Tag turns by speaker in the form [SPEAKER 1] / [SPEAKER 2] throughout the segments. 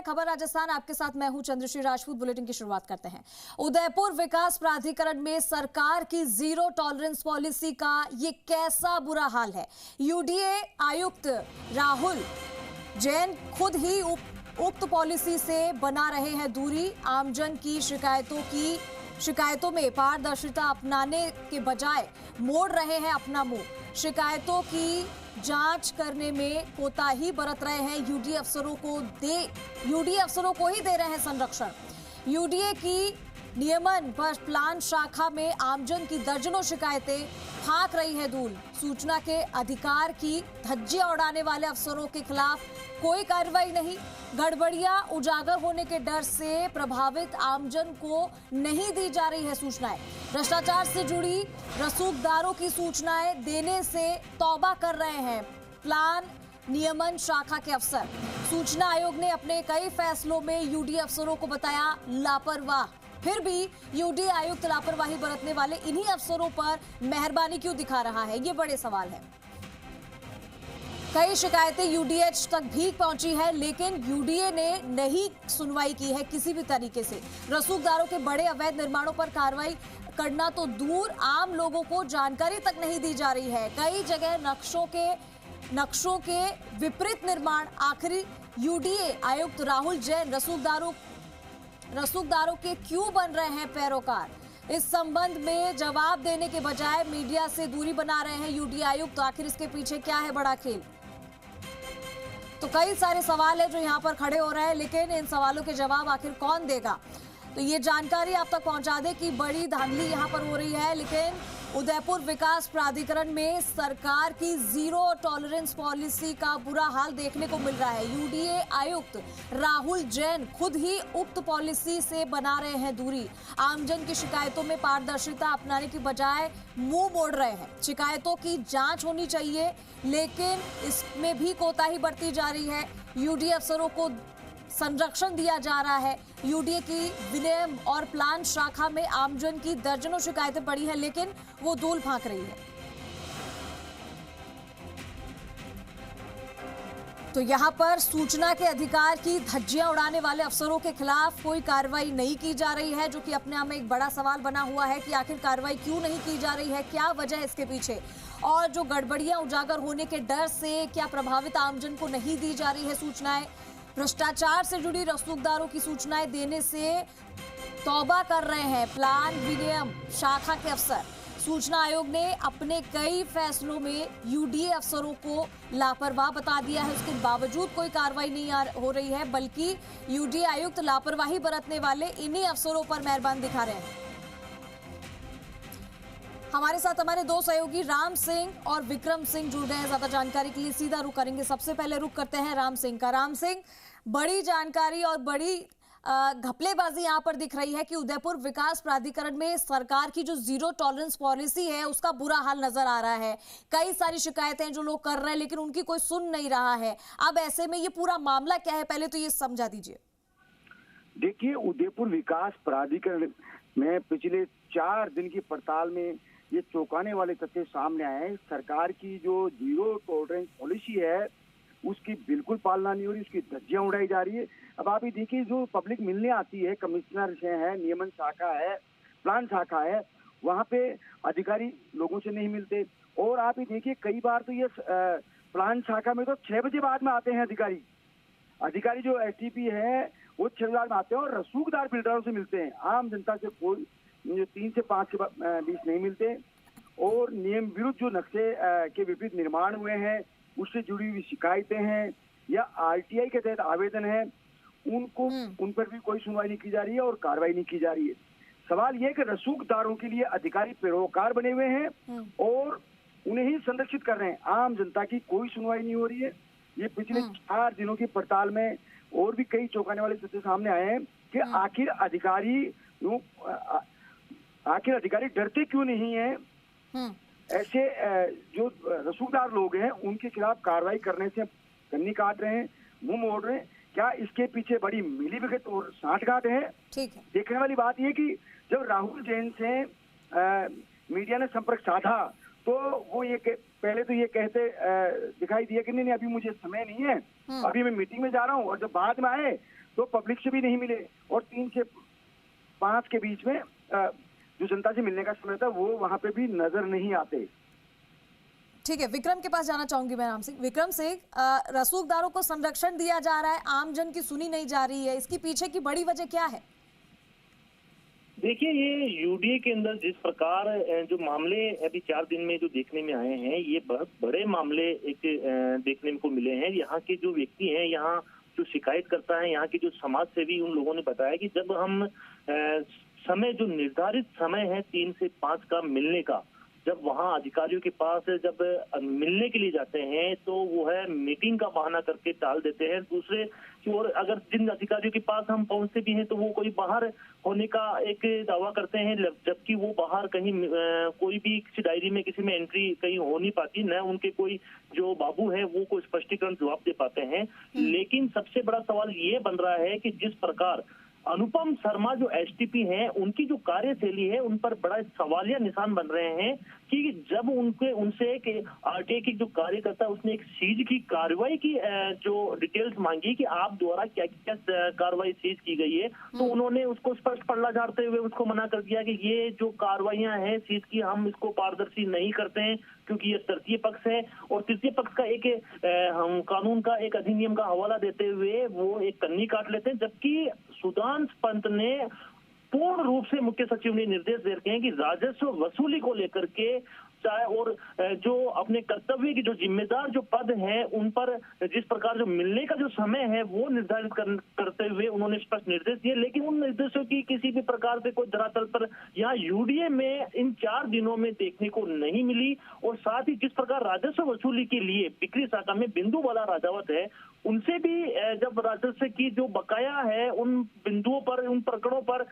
[SPEAKER 1] है खबर राजस्थान, आपके साथ मैं हूं चंद्रश्री राजपूत। बुलेटिन की शुरुआत करते हैं। उदयपुर विकास प्राधिकरण में सरकार की जीरो टॉलरेंस पॉलिसी का ये कैसा बुरा हाल है। यूडीए आयुक्त राहुल जैन खुद ही उक्त पॉलिसी से बना रहे हैं दूरी। आमजन की शिकायतों में पारदर्शिता अपनाने के बजाय मोड़ रहे हैं अपना मुंह। शिकायतों की जांच करने में कोताही बरत रहे हैं। यूडीए अफसरों को ही दे रहे हैं संरक्षण। यूडीए की नियमन पर प्लान शाखा में आमजन की दर्जनों शिकायतें फांक रही है धूल। सूचना के अधिकार की धज्जियां उड़ाने वाले अफसरों के खिलाफ कोई कार्रवाई नहीं। गड़बड़ियां उजागर होने के डर से प्रभावित आमजन को नहीं दी जा रही है सूचनाएं। भ्रष्टाचार से जुड़ी रसूखदारों की सूचनाएं देने से तौबा कर रहे हैं प्लान नियमन शाखा के अफसर। सूचना आयोग ने अपने कई फैसलों में यूडीए अफसरों को बताया लापरवाह। फिर भी यूडीए आयुक्त लापरवाही बरतने वाले इन्हीं अफसरों पर मेहरबानी क्यों दिखा रहा है, ये बड़े सवाल है। कई शिकायतें यूडीएच तक भी पहुंची है, लेकिन यूडीए ने नहीं सुनवाई की है किसी भी तरीके से। रसूखदारों के बड़े अवैध निर्माणों पर कार्रवाई करना तो दूर, आम लोगों को जानकारी तक नहीं दी जा रही है। कई जगह नक्शों के विपरीत निर्माण। आखिर यूडीए आयुक्त राहुल जैन रसूखदारों के क्यों बन रहे हैं पैरोकार। इस संबंध में जवाब देने के बजाय मीडिया से दूरी बना रहे हैं यूडीए आयुक्त। तो आखिर इसके पीछे क्या है बड़ा खेल। तो कई सारे सवाल है जो यहाँ पर खड़े हो रहे हैं, लेकिन इन सवालों के जवाब आखिर कौन देगा। तो ये जानकारी आप तक पहुंचा दे कि बड़ी धांधली यहाँ पर हो रही है। लेकिन उदयपुर विकास प्राधिकरण में सरकार की जीरो टॉलरेंस पॉलिसी का बुरा हाल देखने को मिल रहा है। यूडीए आयुक्त राहुल जैन खुद ही उक्त पॉलिसी से बना रहे हैं दूरी। आमजन की शिकायतों में पारदर्शिता अपनाने की बजाय मुंह मोड़ रहे हैं। शिकायतों की जांच होनी चाहिए, लेकिन इसमें भी कोताही बरती जा रही है। यूडीए अफसरों को संरक्षण दिया जा रहा है। यूडीए की विनियम और प्लान शाखा में आमजन की दर्जनों शिकायतें पड़ी हैं, लेकिन वो धूल फांक रही है। तो यहां पर सूचना के अधिकार की धज्जियां उड़ाने वाले अफसरों के खिलाफ कोई कार्रवाई नहीं की जा रही है, जो कि अपने आप में एक बड़ा सवाल बना हुआ है कि आखिर कार्रवाई क्यों नहीं की जा रही है, क्या वजह है इसके पीछे। और जो गड़बड़ियां उजागर होने के डर से क्या प्रभावित आमजन को नहीं दी जा रही है सूचनाएं। भ्रष्टाचार से जुड़ी रसूखदारों की सूचनाएं देने से तौबा कर रहे हैं प्लान विनियम शाखा के अफसर। सूचना आयोग ने अपने कई फैसलों में यूडीए अफसरों को लापरवाह बता दिया है। उसके बावजूद कोई कार्रवाई नहीं हो रही है, बल्कि यूडीए आयुक्त लापरवाही बरतने वाले इन्हीं अफसरों पर मेहरबान दिखा रहे हैं। हमारे साथ हमारे दो सहयोगी राम सिंह और विक्रम सिंह जुड़ गए हैं। ज्यादा जानकारी के लिए सीधा रुख करेंगे। सबसे पहले रुख करते हैं राम सिंह का। राम सिंह, बड़ी जानकारी और बड़ी घपलेबाजी यहाँ पर दिख रही है कि उदयपुर विकास प्राधिकरण में सरकार की जो जीरो टॉलरेंस पॉलिसी है उसका बुरा हाल नजर आ रहा है। कई सारी शिकायतें जो लोग कर रहे हैं, लेकिन उनकी कोई सुन नहीं रहा है। अब ऐसे में ये पूरा मामला क्या है, पहले तो ये समझा दीजिए।
[SPEAKER 2] देखिए, उदयपुर विकास प्राधिकरण में पिछले 4 दिन की पड़ताल में ये चौंकाने वाले तथ्य सामने आए हैं। सरकार की जो जीरो टॉलरेंस पॉलिसी है उसकी बिल्कुल पालना नहीं हो रही, उसकी धज्जियां उड़ाई जा रही है। अब आप ये देखिए, जो पब्लिक मिलने आती है, कमिश्नर से है, नियमन शाखा है, प्लान शाखा है, वहाँ पे अधिकारी लोगों से नहीं मिलते। और आप ये देखिए, कई बार तो ये प्लान शाखा में तो 6 बजे बाद में आते हैं अधिकारी जो एसटीपी है वो 6 बजे बाद में आते हैं और रसूखदार बिल्डरों से मिलते हैं। आम जनता से कोई 3 से 5 के बीच नहीं मिलते। और नियम विरुद्ध जो नक्शे के विपरीत निर्माण हुए हैं, उससे जुड़ी हुई शिकायतें हैं या आरटीआई के तहत आवेदन है, उन पर भी कोई सुनवाई नहीं की जा रही है और कार्रवाई नहीं की जा रही है। सवाल यह कि रसूखदारों के लिए अधिकारी पैरोकार बने हुए हैं और उन्हें ही संरक्षित कर रहे हैं। आम जनता की कोई सुनवाई नहीं हो रही है। ये पिछले 4 दिनों की पड़ताल में और भी कई चौंकाने वाले तथ्य सामने आए हैं कि आखिर अधिकारी डरते क्यों नहीं है। ऐसे जो रसूखदार लोग हैं उनके खिलाफ कार्रवाई करने से कन्नी काट रहे हैं, मुंह मोड़ रहे हैं। क्या इसके पीछे बड़ी मिलीभगत और साठगांठ है?
[SPEAKER 1] ठीक है।
[SPEAKER 2] देखने वाली बात यह कि जब राहुल जैन से मीडिया ने संपर्क साधा तो वो ये पहले तो ये कहते दिखाई दिया कि नहीं अभी मुझे समय नहीं है, अभी मैं मीटिंग में जा रहा हूँ। और जब बाद में आए तो पब्लिक से भी नहीं मिले, और 3 से 5 के बीच में जो जनता से मिलने का समय था वो वहां पे भी नजर नहीं आते।
[SPEAKER 1] ठीक है, विक्रम के पास जाना चाहूंगी मैं। राम सिंह, विक्रम सिंह, रसूखदारों को संरक्षण दिया जा रहा है, आमजन की सुनी नहीं जा रही है, इसके पीछे की बड़ी वजह क्या है?
[SPEAKER 3] देखिए, ये यूडीए के अंदर जिस प्रकार जो मामले अभी 4 दिन में जो देखने में आए हैं, ये बहुत बड़े मामले एक देखने को मिले हैं। यहाँ के जो व्यक्ति हैं, यहाँ जो शिकायत करता है, यहाँ के जो समाज सेवी, उन लोगों ने बताया कि जब हम समय, जो निर्धारित समय है 3 से 5 का मिलने का, जब वहाँ अधिकारियों के पास जब मिलने के लिए जाते हैं तो वो है मीटिंग का बहाना करके टाल देते हैं। दूसरे की ओर अगर जिन अधिकारियों के पास हम पहुंचते भी हैं तो वो कोई बाहर होने का एक दावा करते हैं, जबकि वो बाहर कहीं कोई भी किसी डायरी में किसी में एंट्री कहीं हो नहीं पाती, न उनके कोई जो बाबू है वो कोई स्पष्टीकरण जवाब दे पाते हैं। लेकिन सबसे बड़ा सवाल ये बन रहा है कि जिस प्रकार अनुपम शर्मा जो एसटीपी हैं, उनकी जो कार्यशैली है उन पर बड़ा सवालिया निशान बन रहे हैं कि जब उनसे एक आरटीआई की जो कार्यकर्ता, उसने एक सीज की कार्रवाई की जो डिटेल्स मांगी कि आप द्वारा क्या क्या कार्रवाई सीज की गई है, तो उन्होंने उसको स्पष्ट पल्ला झाड़ते हुए उसको मना कर दिया कि ये जो कार्रवाइयां हैं सीज की, हम इसको पारदर्शी नहीं करते हैं क्योंकि ये तृतीय पक्ष है। और तृतीय पक्ष का एक हम कानून का एक अधिनियम का हवाला देते हुए वो एक कन्नी काट लेते हैं, जबकि सुदांश पंत ने पूर्ण रूप से मुख्य सचिव ने निर्देश दे रखे हैं कि राजस्व वसूली को लेकर के चाहे और जो अपने कर्तव्य की जो जिम्मेदार जो पद हैं उन पर जिस प्रकार जो मिलने का जो समय है वो निर्धारित करते हुए उन्होंने स्पष्ट निर्देश दिए। लेकिन उन निर्देशों की किसी भी प्रकार से कोई धरातल पर यहाँ यूडीए में इन 4 दिनों में देखने को नहीं मिली। और साथ ही जिस प्रकार राजस्व वसूली के लिए बिक्री शाखा में बिंदु वाला राजावत है, उनसे भी जब राजस्व की जो बकाया है उन बिंदुओं पर, उन प्रकरणों पर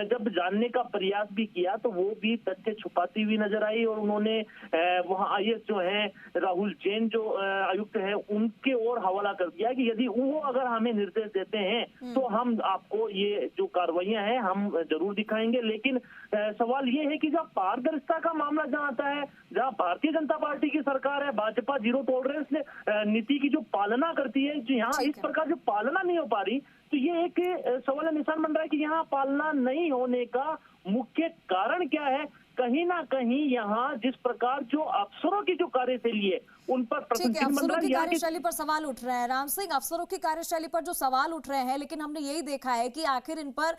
[SPEAKER 3] जब जानने का प्रयास भी किया तो वो भी तथ्य छुपाती हुई नजर आई। और उन्होंने वहाँ आईएएस जो है राहुल जैन जो आयुक्त है उनके ओर हवाला कर दिया कि यदि वो अगर हमें निर्देश देते हैं तो हम आपको ये जो कार्रवाइयां हैं हम जरूर दिखाएंगे। लेकिन सवाल ये है कि जब पारदर्शिता का मामला जहाँ आता है, जहाँ भारतीय जनता पार्टी की सरकार है, भाजपा जीरो टॉलरेंस नीति की जो पालना करती है, जो यहाँ इस प्रकार जो पालना नहीं हो पा रही, तो ये एक सवाल निशान बन रहा है कि यहाँ पालना नहीं होने का मुख्य कारण क्या है। कहीं ना कहीं यहाँ जिस प्रकार जो अफसरों की जो कार्यशैली है उन पर
[SPEAKER 1] अफसरों की कार्यशैली पर सवाल उठ रहे हैं। राम सिंह, अफसरों की कार्यशैली पर जो सवाल उठ रहे हैं, लेकिन हमने यही देखा है कि आखिर इन पर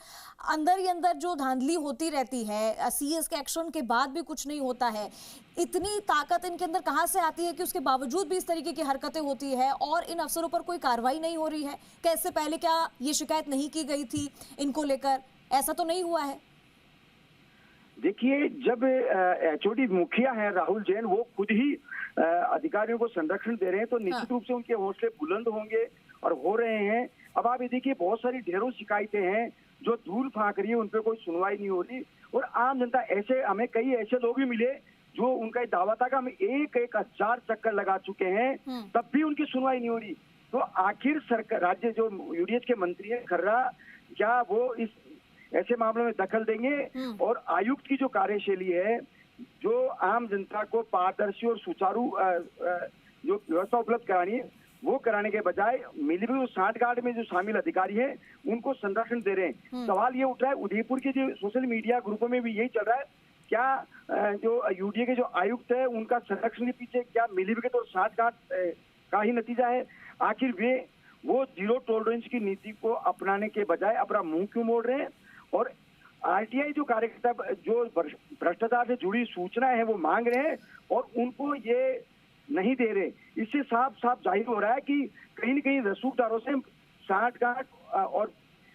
[SPEAKER 1] अंदर ही अंदर जो धांधली होती रहती है, सीएस के एक्शन के बाद भी कुछ नहीं होता है। इतनी ताकत इनके अंदर कहां से आती है कि उसके बावजूद भी इस तरीके की हरकतें होती है और इन अफसरों पर कोई कार्रवाई नहीं हो रही है? क्या इससे पहले क्या ये शिकायत नहीं की गई थी इनको लेकर? ऐसा तो नहीं हुआ है।
[SPEAKER 2] देखिए, जब एचओडी मुखिया है राहुल जैन, वो खुद ही अधिकारियों को संरक्षण दे रहे हैं तो निश्चित रूप से उनके हौसले बुलंद होंगे और हो रहे हैं। अब आप ये देखिए, बहुत सारी ढेरों शिकायतें हैं जो धूल फांक रही है, उन पर कोई सुनवाई नहीं हो रही। और आम जनता, ऐसे हमें कई ऐसे लोग भी मिले जो उनका दावा था कि हम 1,000 चक्कर लगा चुके हैं, तब भी उनकी सुनवाई नहीं हो रही। तो आखिर सरकार, राज्य जो यूडीएच के मंत्री है खर्रा, क्या वो इस ऐसे मामलों में दखल देंगे? और आयुक्त की जो कार्यशैली है, जो आम जनता को पारदर्शी और सुचारू जो व्यवस्था उपलब्ध करानी है, वो कराने के बजाय मिलीभगत सांठगांठ में जो शामिल अधिकारी हैं उनको संरक्षण दे रहे हैं। सवाल ये उठ रहा है, उदयपुर के जो सोशल मीडिया ग्रुपों में भी यही चल रहा है, क्या जो यूडीए के जो आयुक्त है उनका संरक्षण के पीछे क्या मिलीभगत और सांठगांठ का ही नतीजा है? आखिर वो जीरो टॉलरेंस की नीति को अपनाने के बजाय अपना मुंह क्यों मोड़ रहे हैं? और आरटीआई जो कार्यकर्ता जो भ्रष्टाचार से जुड़ी सूचनाएं हैं वो मांग रहे हैं और उनको ये नहीं दे रहे। इससे साफ साफ जाहिर हो रहा है कि कहीं न कहीं रसूखदारों से सांठगांठ और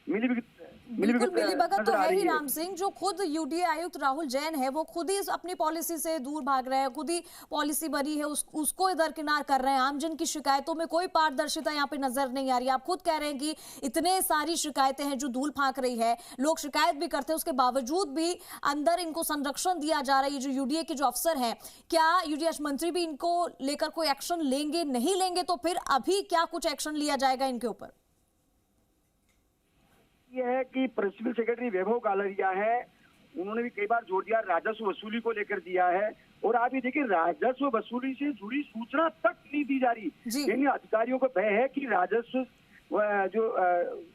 [SPEAKER 1] बिल्कुल मिलीभगत तो है ही। राम सिंह, जो खुद यूडीए आयुक्त राहुल जैन है वो खुद ही अपनी पॉलिसी से दूर भाग रहे हैं, खुद ही पॉलिसी बनी है उसको दरकिनार कर रहे हैं। आमजन की शिकायतों में कोई पारदर्शिता यहाँ पे नजर नहीं आ रही। आप खुद कह रहे हैं कि इतने सारी शिकायतें हैं जो धूल फांक रही है, लोग शिकायत भी करते हैं, उसके बावजूद भी अंदर इनको संरक्षण दिया जा रहा है। ये जो यूडीए के जो अफसर हैं, क्या यूडीए मंत्री भी इनको लेकर कोई एक्शन लेंगे? नहीं लेंगे तो फिर अभी क्या कुछ एक्शन लिया जाएगा इनके ऊपर?
[SPEAKER 2] यह है कि प्रिंसिपल सेक्रेटरी वैभव गालरिया है, उन्होंने भी कई बार जोर दिया, राजस्व वसूली को लेकर दिया है। और आप ये देखिए, राजस्व वसूली से जुड़ी सूचना तक नहीं दी जा रही। यानी अधिकारियों को भय है कि राजस्व जो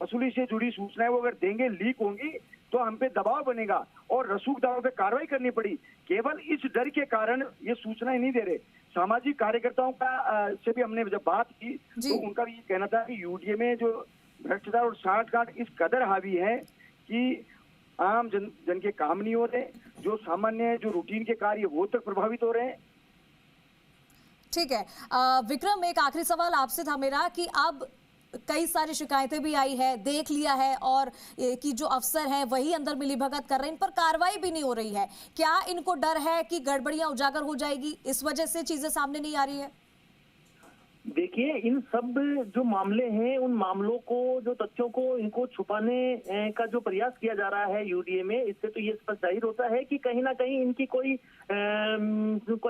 [SPEAKER 2] वसूली से जुड़ी सूचनाएं वो अगर देंगे, लीक होंगी, तो हम पे दबाव बनेगा और रसूखदारों पे कार्रवाई करनी पड़ी। केवल इस डर के कारण ये सूचनाएं नहीं दे रहे। सामाजिक कार्यकर्ताओं का से भी हमने जब बात की तो उनका भी ये कहना था कि यूडीए में जो भ्रष्टाचार और सांठगांठ इस कदर हावी है कि आम जन के काम नहीं हो रहे, जो सामान्य जो रूटीन के कार्य वो तक प्रभावित हो रहे हैं।
[SPEAKER 1] ठीक है विक्रम, एक आखिरी सवाल आपसे था मेरा कि अब कई सारी शिकायतें भी आई है, देख लिया है, और कि जो अफसर हैं वही अंदर मिलीभगत कर रहे हैं, इन पर कार्रवाई भी नहीं हो रही है। क्या इनको डर है कि गड़बड़ियां उजागर हो जाएगी, इस वजह से चीजें सामने नहीं आ रही है?
[SPEAKER 3] देखिए, इन सब जो मामले हैं, उन मामलों को, जो तथ्यों को, इनको छुपाने का जो प्रयास किया जा रहा है यूडीए में, इससे तो ये स्पष्ट जाहिर होता है कि कहीं ना कहीं इनकी कोई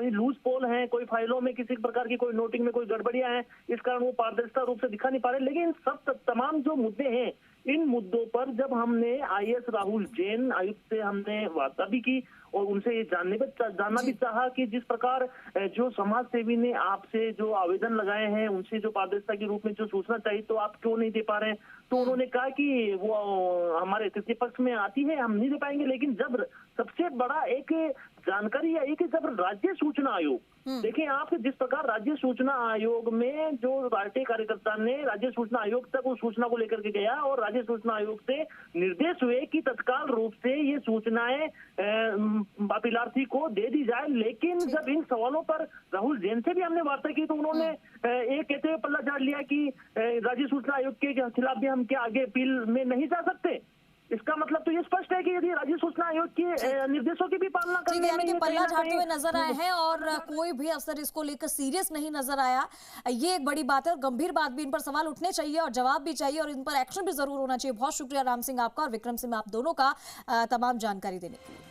[SPEAKER 3] लूज पोल है, कोई फाइलों में किसी प्रकार की कोई नोटिंग में कोई गड़बड़ियां हैं, इस कारण वो पारदर्शिता रूप से दिखा नहीं पा रहे। लेकिन सब तमाम जो मुद्दे हैं, इन मुद्दों पर जब हमने आईएएस राहुल जैन आयुक्त से हमने वार्ता भी की और उनसे ये जानना भी चाहा कि जिस प्रकार जो समाज सेवी ने आपसे जो आवेदन लगाए हैं, उनसे जो पारदर्शिता के रूप में जो सूचना चाहिए तो आप क्यों नहीं दे पा रहे हैं, तो उन्होंने कहा कि वो हमारे तृतीय पक्ष में आती है, हम नहीं दे पाएंगे। लेकिन जब सबसे बड़ा एक जानकारी आई कि जब राज्य सूचना आयोग, देखिए आप, जिस प्रकार राज्य सूचना आयोग में जो पार्टी कार्यकर्ता ने राज्य सूचना आयोग तक उस सूचना को लेकर के गया और राज्य सूचना आयोग से निर्देश हुए कि तत्काल रूप से ये सूचनाएं अपीलार्थी को दे दी जाए। लेकिन जब इन सवालों पर राहुल जैन से भी हमने वार्ता की तो उन्होंने एक कहते हुए पल्ला झाड़ लिया कि राज्य सूचना आयोग के खिलाफ भी हम क्या आगे अपील में नहीं जा सकते। इसका मतलब तो ये स्पष्ट है कि यदि राज्य सूचना आयोग के निर्देशों की भी पालना करने में
[SPEAKER 1] पल्ला झाड़ते हुए नजर आए हैं और कोई भी अफसर इसको लेकर सीरियस नहीं नजर आया, ये एक बड़ी बात है और गंभीर बात भी। इन पर सवाल उठने चाहिए और जवाब भी चाहिए और इन पर एक्शन भी जरूर होना चाहिए। बहुत शुक्रिया राम सिंह आपका और विक्रम सिंह आप दोनों का तमाम जानकारी देने के लिए।